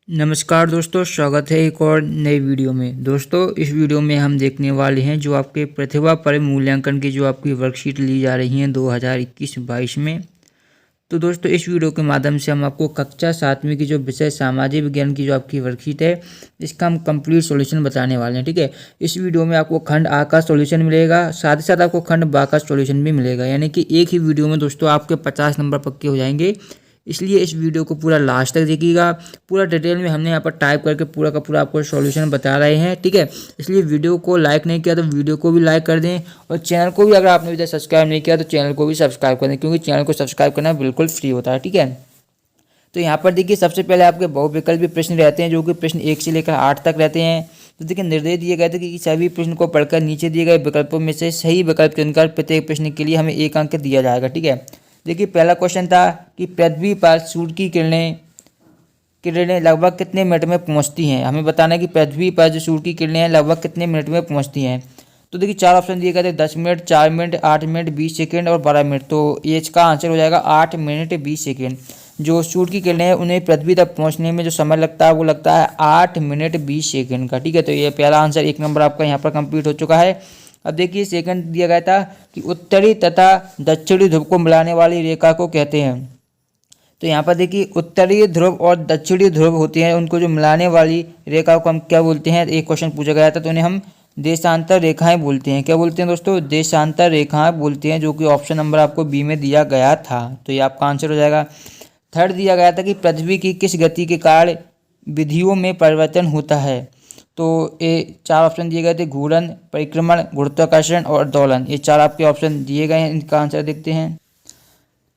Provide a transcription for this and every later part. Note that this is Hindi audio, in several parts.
नमस्कार दोस्तों, स्वागत है एक और नई वीडियो में। दोस्तों, इस वीडियो में हम देखने वाले हैं जो आपके प्रतिभा पर मूल्यांकन की जो आपकी वर्कशीट ली जा रही हैं 2021-22 में। तो दोस्तों, इस वीडियो के माध्यम से हम आपको कक्षा 7वीं की जो विषय सामाजिक विज्ञान की जो आपकी वर्कशीट है, इसका हम कंप्लीट सॉल्यूशन बताने वाले हैं। ठीक है, इस वीडियो में आपको खंड आ का सॉल्यूशन मिलेगा, साथ ही साथ आपको खंड बा का सॉल्यूशन भी मिलेगा। यानी कि एक ही वीडियो में दोस्तों आपके 50 नंबर पक्के हो जाएंगे। इसलिए इस वीडियो को पूरा लास्ट तक देखिएगा। पूरा डिटेल में हमने यहाँ पर टाइप करके पूरा का पूरा आपको सॉल्यूशन बता रहे हैं। ठीक है, इसलिए वीडियो को लाइक नहीं किया तो वीडियो को भी लाइक कर दें, और चैनल को भी अगर आपने अभी तक सब्सक्राइब नहीं किया तो चैनल को भी सब्सक्राइब कर दें, क्योंकि चैनल को सब्सक्राइब करना बिल्कुल फ्री होता है। ठीक है, तो यहाँ पर देखिए सबसे पहले आपके बहुविकल्पी प्रश्न रहते हैं, जो कि प्रश्न 1 से लेकर 8 तक रहते हैं। तो देखिए निर्देश दिए गए थे कि सभी प्रश्न को पढ़कर नीचे दिए गए विकल्पों में से सही विकल्प चुनकर प्रत्येक प्रश्न के लिए हमें 1 अंक दिया जाएगा। ठीक है, देखिए पहला क्वेश्चन था कि पृथ्वी पर सूर्य की किरणें लगभग कितने मिनट में पहुंचती हैं। हमें बताना है कि पृथ्वी पर जो सूर्य की किरणें हैं लगभग कितने मिनट में पहुंचती हैं। तो देखिए 4 ऑप्शन दिए गए थे, 10 मिनट, 4 मिनट, 8 मिनट, 20 सेकेंड और 12 मिनट। तो ये इसका आंसर हो जाएगा 8 मिनट 20 सेकेंड। जो सूर्य की किरणें हैं उन्हें पृथ्वी तक पहुंचने में जो समय लगता है वो लगता है 8 मिनट 20 सेकेंड का। ठीक है, तो ये पहला आंसर 1 नंबर आपका यहाँ पर कंप्लीट हो चुका है। अब देखिए सेकंड दिया गया था कि उत्तरी तथा दक्षिणी ध्रुव को मिलाने वाली रेखा को कहते हैं। तो यहाँ पर देखिए उत्तरी ध्रुव और दक्षिणी ध्रुव होते हैं, उनको जो मिलाने वाली रेखा को हम क्या बोलते हैं। एक क्वेश्चन पूछा गया था तो उन्हें हम देशांतर रेखाएं बोलते हैं। क्या बोलते हैं दोस्तों? देशांतर रेखाएं बोलते हैं, जो कि ऑप्शन नंबर आपको बी में दिया गया था। तो ये आपका आंसर हो जाएगा। थर्ड दिया गया था कि पृथ्वी की किस गति के कारण विधियों में परिवर्तन होता है। तो ये 4 ऑप्शन दिए गए थे, घूर्णन, परिक्रमण, गुरुत्वाकर्षण और दोलन। ये 4 आपके ऑप्शन दिए गए हैं, इनका आंसर देखते हैं।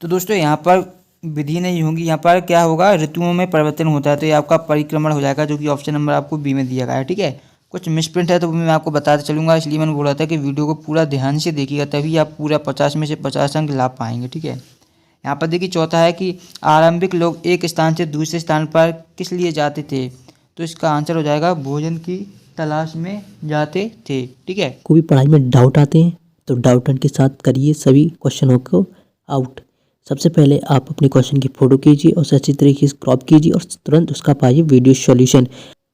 तो दोस्तों यहाँ पर विधि नहीं होगी, यहाँ पर क्या होगा, ऋतुओं में परिवर्तन होता है। तो ये आपका परिक्रमण हो जाएगा, जो कि ऑप्शन नंबर आपको बी में दिया गया है। ठीक है, कुछ मिसप्रिंट है तो मैं आपको बताते चलूँगा, इसलिए मैंने बोला था कि वीडियो को पूरा ध्यान से देखिएगा, तभी आप पूरा 50 में से 50 अंक ला पाएंगे। ठीक है, यहाँ पर देखिए चौथा है कि आरंभिक लोग एक स्थान से दूसरे स्थान पर किस लिए जाते थे। तो इसका आंसर हो जाएगा भोजन की तलाश में जाते थे। ठीक है, कोई पढ़ाई में डाउट आते हैं तो डाउटन के साथ करिए सभी क्वेश्चनों को आउट। सबसे पहले आप अपने क्वेश्चन की फोटो कीजिए और अच्छी तरीके से क्रॉप कीजिए और तुरंत उसका पाइए वीडियो सॉल्यूशन।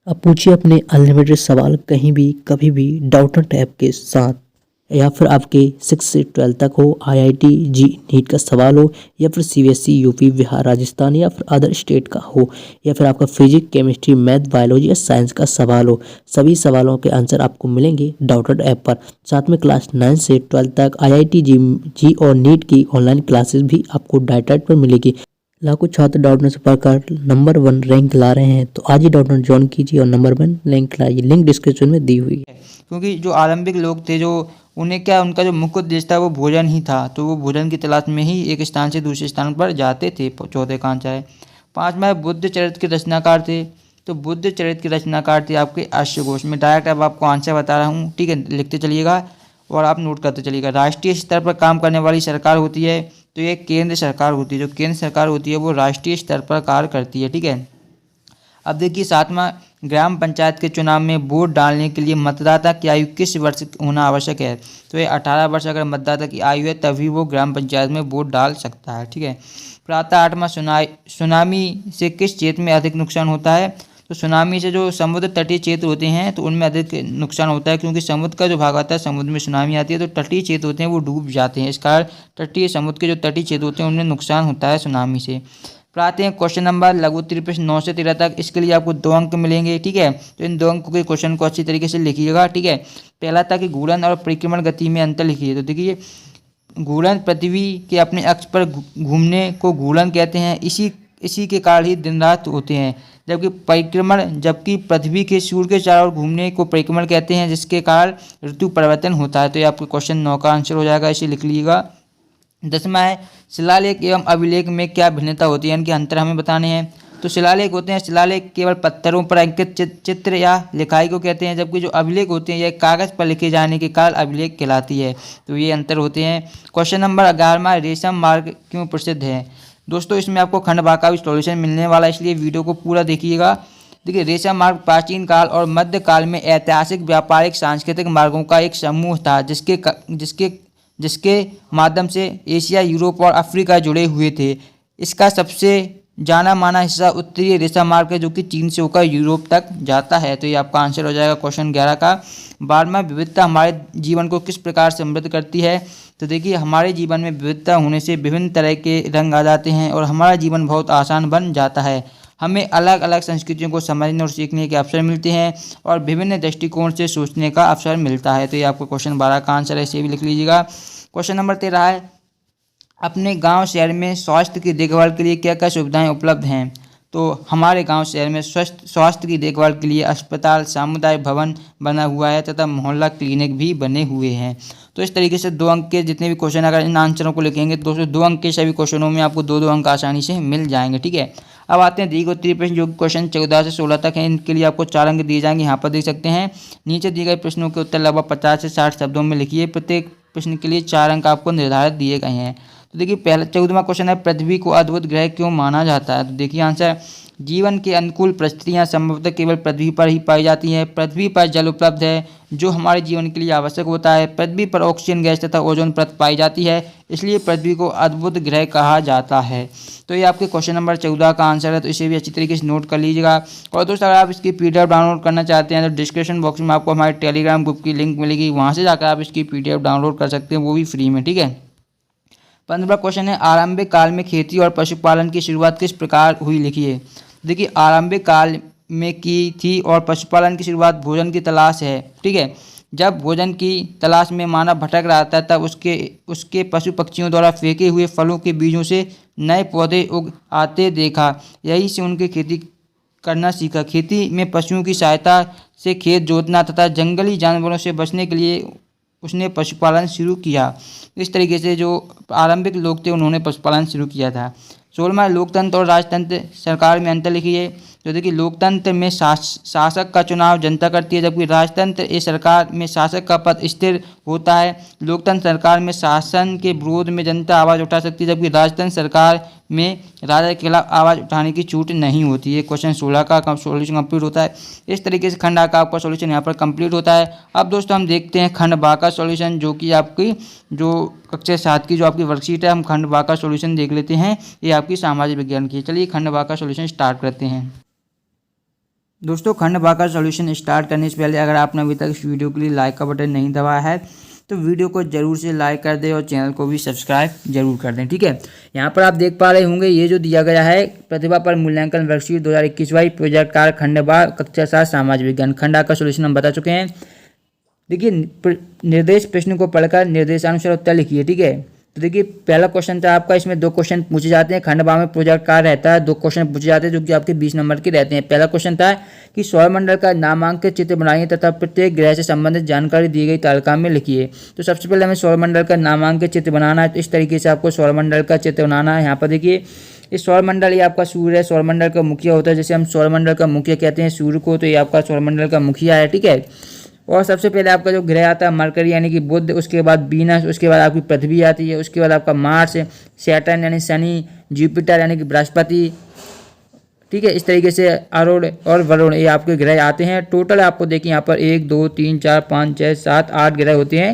अब पूछिए अपने अनलिमिटेड सवाल कहीं भी कभी भी डाउटन टैब के साथ, या फिर आपके 6 से 12 तक हो, IIT जी नीट का सवाल हो, या फिर CBSE यूपी बिहार राजस्थान या फिर अदर स्टेट का हो, या फिर आपका फिजिक्स केमिस्ट्री मैथ बायोलॉजी या साइंस का सवाल हो, सभी सवालों के आंसर आपको मिलेंगे डाउटन ऐप पर। साथ में क्लास 9 से 12 तक IIT जी और नीट की ऑनलाइन क्लासेस भी आपको डाउटन पर मिलेगी। लाखों छात्र डाउटन से पढ़कर नंबर 1 रैंक ला रहे हैं, तो आज ही डाउटन ज्वाइन कीजिए और नंबर 1 रैंक लाइए। लिंक डिस्क्रिप्शन में दी हुई है। क्योंकि जो आरंभिक लोग थे, जो उन्हें क्या, उनका जो मुख्य उद्देश्य था वो भोजन ही था, तो वो भोजन की तलाश में ही एक स्थान से दूसरे स्थान पर जाते थे। चौथे का आंसर है। 5वां बुद्ध चरित्र के रचनाकार थे। तो बुद्ध चरित्र के रचनाकार थे आपके अश्वघोष। में डायरेक्ट अब आपको आंसर बता रहा हूँ, ठीक है, लिखते चलिएगा और आप नोट करते चलिएगा। राष्ट्रीय स्तर पर काम करने वाली सरकार होती है, तो ये केंद्र सरकार होती है। जो केंद्र सरकार होती है वो राष्ट्रीय स्तर पर कार्य करती है। ठीक है, अब देखिए 7वां, ग्राम पंचायत के चुनाव में वोट डालने के लिए मतदाता की आयु किस वर्ष होना आवश्यक है। तो ये 18 वर्ष अगर मतदाता की आयु है तभी वो ग्राम पंचायत में वोट डाल सकता है। ठीक है, प्रातः 8वां, सुनामी से किस क्षेत्र में अधिक नुकसान होता है। तो सुनामी से जो समुद्र तटीय क्षेत्र होते हैं तो उनमें अधिक नुकसान होता है, क्योंकि समुद्र का जो भाग आता है, समुद्र में सुनामी आती है तो तटीय क्षेत्र होते हैं वो डूब जाते हैं। इस कारण तटीय समुद्र के जो तटीय क्षेत्र होते हैं उनमें नुकसान होता है सुनामी से। फिर आते हैं क्वेश्चन नंबर लघु उत्तरीय प्रश्न 9 से 13 तक। इसके लिए आपको 2 अंक मिलेंगे। ठीक है, तो इन 2 अंकों के क्वेश्चन को अच्छी तरीके से लिखिएगा। ठीक है, पहला था कि घूर्णन और परिक्रमण गति में अंतर लिखिए। तो देखिए घूर्णन पृथ्वी के अपने अक्ष पर घूमने को घूर्णन कहते हैं, इसी के कारण ही दिन रात होते हैं। जबकि पृथ्वी के सूर्य के चारों ओर घूमने को परिक्रमण कहते हैं, जिसके कारण ऋतु परिवर्तन होता है। तो ये आपके क्वेश्चन 9 का आंसर हो जाएगा, इसे लिख लीजिएगा। 10वां है शिलालेख एवं अभिलेख में क्या भिन्नता होती है, यानी कि अंतर हमें बताने हैं। तो शिलालेख होते हैं, शिलालेख केवल पत्थरों पर अंकित चित्र या लिखाई को कहते हैं, जबकि जो अभिलेख होते हैं यह कागज पर लिखे जाने के कारण अभिलेख कहलाती है। तो ये अंतर होते हैं। क्वेश्चन नंबर 11वां, रेशम मार्ग क्यों प्रसिद्ध है। दोस्तों इसमें आपको खंड भाग का भी सॉल्यूशन मिलने वाला है, इसलिए वीडियो को पूरा देखिएगा। देखिए रेशम मार्ग प्राचीन काल और मध्य काल में ऐतिहासिक, व्यापारिक, सांस्कृतिक मार्गों का एक समूह था, जिसके माध्यम से एशिया, यूरोप और अफ्रीका जुड़े हुए थे। इसका सबसे जाना माना हिस्सा उत्तरीय रेशा मार्ग है जो कि चीन से होकर यूरोप तक जाता है। तो ये आपका आंसर हो जाएगा क्वेश्चन 11 का। 12वां, विविधता हमारे जीवन को किस प्रकार समृद्ध करती है। तो देखिए, हमारे जीवन में विविधता होने से विभिन्न तरह के रंग आ जाते हैं और हमारा जीवन बहुत आसान बन जाता है। हमें अलग अलग संस्कृतियों को समझने और सीखने के अवसर मिलते हैं और विभिन्न दृष्टिकोण से सोचने का अवसर मिलता है। तो ये आपको क्वेश्चन 12 का आंसर है, इसे भी लिख लीजिएगा। क्वेश्चन नंबर 13 है, अपने गांव शहर में स्वास्थ्य की देखभाल के लिए क्या क्या सुविधाएं उपलब्ध हैं। तो हमारे गांव शहर में स्वास्थ्य की देखभाल के लिए अस्पताल, सामुदायिक भवन बना हुआ है तथा मोहल्ला क्लिनिक भी बने हुए हैं। तो इस तरीके से 2 अंक के जितने भी क्वेश्चन अगर इन आंसरों को लिखेंगे तो 2 अंक के सभी क्वेश्चनों में आपको 2-2 अंक आसानी से मिल जाएंगे। ठीक है, अब आते हैं दीर्घ उत्तरीय प्रश्न जो क्वेश्चन 14 से 16 तक हैं। इनके लिए आपको 4 अंक दिए जाएंगे। यहाँ पर देख सकते हैं, नीचे दिए गए प्रश्नों के उत्तर लगभग 50 से 60 शब्दों में लिखिए। प्रत्येक प्रश्न के लिए 4 अंक आपको निर्धारित दिए गए हैं। तो देखिए, पहला 14वां क्वेश्चन है, पृथ्वी को अद्भुत ग्रह क्यों माना जाता है। तो देखिए आंसर, जीवन के अनुकूल परिस्थितियां संभवतः केवल पृथ्वी पर ही पाई जाती हैं। पृथ्वी पर जल उपलब्ध है जो हमारे जीवन के लिए आवश्यक होता है। पृथ्वी पर ऑक्सीजन गैस तथा ओजोन परत पाई जाती है, इसलिए पृथ्वी को अद्भुत ग्रह कहा जाता है। तो ये आपके क्वेश्चन नंबर 14 का आंसर है। तो इसे भी अच्छी तरीके से नोट कर लीजिएगा। और दोस्तों, अगर आप इसकी PDF डाउनलोड करना चाहते हैं तो डिस्क्रिप्शन बॉक्स में आपको हमारे टेलीग्राम ग्रुप की लिंक मिलेगी, वहाँ से जाकर आप इसकी PDF डाउनलोड कर सकते हैं, वो भी फ्री में। ठीक है, 15वां क्वेश्चन है, आरंभिक काल में खेती और पशुपालन की शुरुआत किस प्रकार हुई, लिखिए। देखिए, आरंभिक काल में की थी और पशुपालन की शुरुआत भोजन की तलाश है। ठीक है, जब भोजन की तलाश में मानव भटक रहा था तब उसके पशु पक्षियों द्वारा फेंके हुए फलों के बीजों से नए पौधे उग आते देखा, यही से उनके खेती करना सीखा। खेती में पशुओं की सहायता से खेत जोतना तथा जंगली जानवरों से बचने के लिए उसने पशुपालन शुरू किया। इस तरीके से जो आरंभिक लोग थे उन्होंने पशुपालन शुरू किया था। 16वां, लोकतंत्र और राजतंत्र सरकार में अंतर लिखिए। तो देखिए, लोकतंत्र में शासक का चुनाव जनता करती है, जबकि राजतंत्र इस सरकार में शासक का पद स्थिर होता है। लोकतंत्र सरकार में शासन के विरोध में जनता आवाज़ उठा सकती है, जबकि राजतंत्र सरकार में राजा के खिलाफ आवाज़ उठाने की छूट नहीं होती है। क्वेश्चन 16 का सॉल्यूशन कंप्लीट होता है। इस तरीके से खंड आ का आपका सॉल्यूशन यहाँ पर कंप्लीट होता है। अब दोस्तों हम देखते हैं खंड बा का सॉल्यूशन, जो कि आपकी जो कक्षा 7 की जो आपकी वर्कशीट है, हम खंड बा का सॉल्यूशन देख लेते हैं। ये आपकी सामाजिक विज्ञान की। चलिए खंड बा का सॉल्यूशन स्टार्ट करते हैं। दोस्तों, खंड बा का सॉल्यूशन स्टार्ट करने से पहले अगर आपने अभी तक इस वीडियो के लिए लाइक का बटन नहीं दबाया है तो वीडियो को जरूर से लाइक कर दें और चैनल को भी सब्सक्राइब जरूर कर दें। ठीक है, यहाँ पर आप देख पा रहे होंगे ये जो दिया गया है, प्रतिभा पर मूल्यांकन वर्कशीट 2021 प्रोजेक्ट कार्य खंड बा कक्षा 7 सामाजिक विज्ञान। खंड आ का सॉल्यूशन हम बता चुके हैं। देखिए, निर्देश प्रश्न को पढ़कर निर्देशानुसार उत्तर लिखिए। ठीक है, तो देखिए पहला क्वेश्चन था आपका, इसमें 2 क्वेश्चन पूछे जाते हैं। खंड बा में प्रोजेक्ट कार्य रहता है, 2 क्वेश्चन पूछे जाते हैं जो कि आपके 20 नंबर के रहते हैं। पहला क्वेश्चन था कि सौरमंडल का नामांकित चित्र बनाइए तथा प्रत्येक ग्रह से संबंधित जानकारी दी गई तालिका में लिखिए। तो सबसे पहले हमें सौरमंडल का नामांकित चित्र बनाना है। तो इस तरीके से आपको सौरमंडल का चित्र बनाना है। यहाँ पर देखिए, इस सौरमंडल ये आपका सूर्य है, सौरमंडल का मुखिया होता है, जैसे हम सौरमंडल का मुखिया कहते हैं सूर्य को, तो ये आपका सौरमंडल का मुखिया है। ठीक है, और सबसे पहले आपका जो ग्रह आता है मरकरी यानी कि बुध, उसके बाद वीनस, उसके बाद आपकी पृथ्वी आती है, उसके बाद आपका मार्स, सैटर्न यानी शनि, जुपिटर यानी कि बृहस्पति। ठीक है, इस तरीके से अरुण और वरुण ये आपके ग्रह आते हैं। टोटल आपको देखिए यहाँ पर 1 2 3 4 5 6 7 8 ग्रह होते हैं।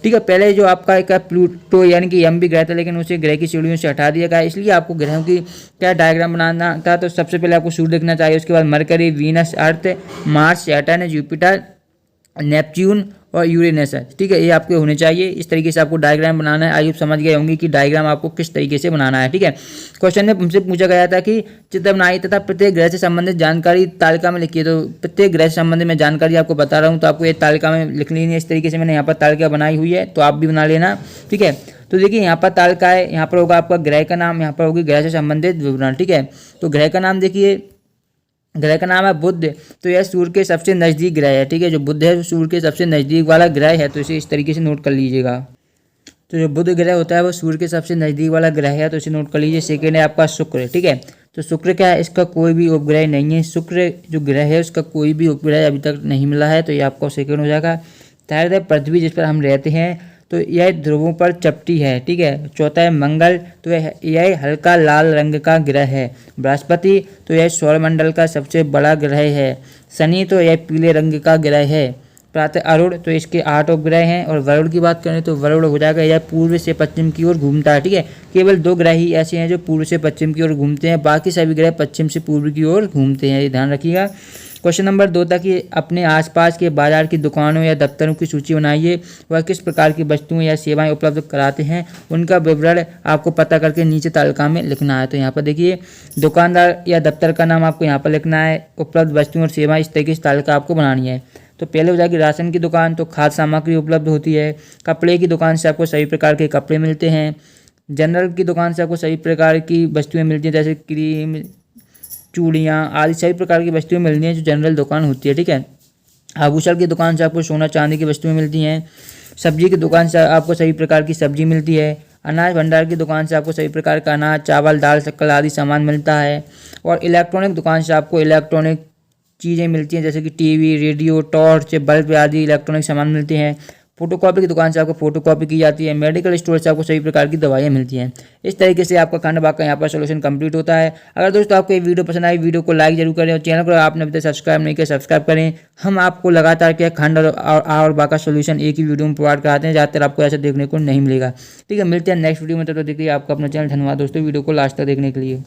ठीक है, पहले जो आपका एक प्लूटो यानी कि यम भी ग्रह था, लेकिन उसे ग्रह की सीढ़ियों से हटा दिया गया, इसलिए आपको ग्रहों की क्या डायग्राम बनाना था। तो सबसे पहले आपको सूर्य देखना चाहिए, उसके बाद मरकरी, वीनस, अर्थ, मार्स, सैटर्न, जुपिटर, नेपच्यून और यूरेनस है। ठीक है, ये आपके होने चाहिए। इस तरीके से आपको डायग्राम बनाना है। आई समझ गए होंगे कि डायग्राम आपको किस तरीके से बनाना है। ठीक है, क्वेश्चन में हमसे पूछा गया था कि चित्र बनाइए तथा प्रत्येक ग्रह से संबंधित जानकारी तालिका में लिखिए। तो प्रत्येक ग्रह से संबंधित मैं जानकारी आपको बता रहा हूँ, तो आपको ये तालिका में लिख लेनी है। इस तरीके से मैंने यहाँ पर तालिका बनाई हुई है, तो आप भी बना लेना। ठीक है, तो देखिए यहाँ पर तालिका है, यहाँ पर होगा आपका ग्रह का नाम, यहाँ पर होगी ग्रह से संबंधित विवरण। ठीक है, तो ग्रह का नाम देखिए, ग्रह का नाम है बुध, तो यह सूर्य के सबसे नज़दीक ग्रह है। ठीक है, जो बुध है वो सूर्य के सबसे नज़दीक वाला ग्रह है, तो इसे इस तरीके से नोट कर लीजिएगा। तो जो बुध ग्रह होता है वो सूर्य के सबसे नज़दीक वाला ग्रह है, तो इसे नोट कर लीजिए। सेकेंड है आपका शुक्र। ठीक है, तो शुक्र क्या है, इसका कोई भी उपग्रह नहीं है। शुक्र जो ग्रह है उसका कोई भी उपग्रह अभी तक नहीं मिला है, तो ये आपका सेकेंड हो जाएगा। थर्ड है पृथ्वी, जिस पर हम रहते हैं, तो यह ध्रुवों पर चपटी है। ठीक है, चौथा है मंगल, तो यह हल्का लाल रंग का ग्रह है। बृहस्पति, तो यह सौरमंडल का सबसे बड़ा ग्रह है। शनि, तो यह पीले रंग का ग्रह है। प्रातः अरुण, तो इसके 8 उपग्रह हैं। और वरुण की बात करें तो वरुण हो जाएगा यह पूर्व से पश्चिम की ओर घूमता है, ठीक है। केवल 2 ग्रह ही ऐसे हैं जो पूर्व से पश्चिम की ओर घूमते हैं, बाकी सभी ग्रह पश्चिम से पूर्व की ओर घूमते हैं, ये ध्यान रखिएगा। क्वेश्चन नंबर 2 था कि अपने आसपास के बाजार की दुकानों या दफ्तरों की सूची बनाइए, वह किस प्रकार की वस्तुएं या सेवाएं उपलब्ध कराते हैं, उनका विवरण आपको पता करके नीचे तालिका में लिखना है। तो यहाँ पर देखिए दुकानदार या दफ्तर का नाम आपको यहाँ पर लिखना है, उपलब्ध वस्तुएं और सेवाएं, इस तरीके से तालिका आपको बनानी है। तो पहले हो जाएगी राशन की दुकान, तो खाद्य सामग्री उपलब्ध होती है। कपड़े की दुकान से आपको सभी प्रकार के कपड़े मिलते हैं। जनरल की दुकान से आपको सभी प्रकार की वस्तुएं मिलती हैं, जैसे क्रीम, चूड़ियाँ आदि सभी प्रकार की वस्तुएं मिलती हैं जो जनरल दुकान होती है, ठीक है। आभूषण की दुकान से आपको सोना चांदी की वस्तुएं मिलती हैं। सब्जी की दुकान से आपको सभी प्रकार की सब्जी मिलती है। अनाज भंडार की दुकान से आपको सभी प्रकार का अनाज, चावल, दाल, शक्कर आदि सामान मिलता है। और इलेक्ट्रॉनिक दुकान से आपको इलेक्ट्रॉनिक चीज़ें मिलती हैं, जैसे कि टीवी, रेडियो, टॉर्च, बल्ब आदि इलेक्ट्रॉनिक सामान मिलते हैं। फोटोकॉपी की दुकान से आपको फोटोकॉपी की जाती है। मेडिकल स्टोर से आपको सभी प्रकार की दवाइयाँ मिलती हैं। इस तरीके से आपका खंड भाग का यहाँ पर सोल्यूशन कंप्लीट होता है। अगर दोस्तों आपको ये वीडियो पसंद आई, वीडियो को लाइक जरूर करें और चैनल को आपने अभी तक सब्सक्राइब नहीं किया सब्सक्राइब करें। हम आपको लगातार क्या खंड और भाग का सोल्यूशन एक ही वीडियो में प्रोवाइड कराते हैं, ज़्यादातर आपको ऐसा देखने को नहीं मिलेगा, ठीक है। मिलते हैं नेक्स्ट वीडियो में, तब तक देखिए आपका अपना चैनल। धन्यवाद दोस्तों वीडियो को लास्ट तक देखने के लिए।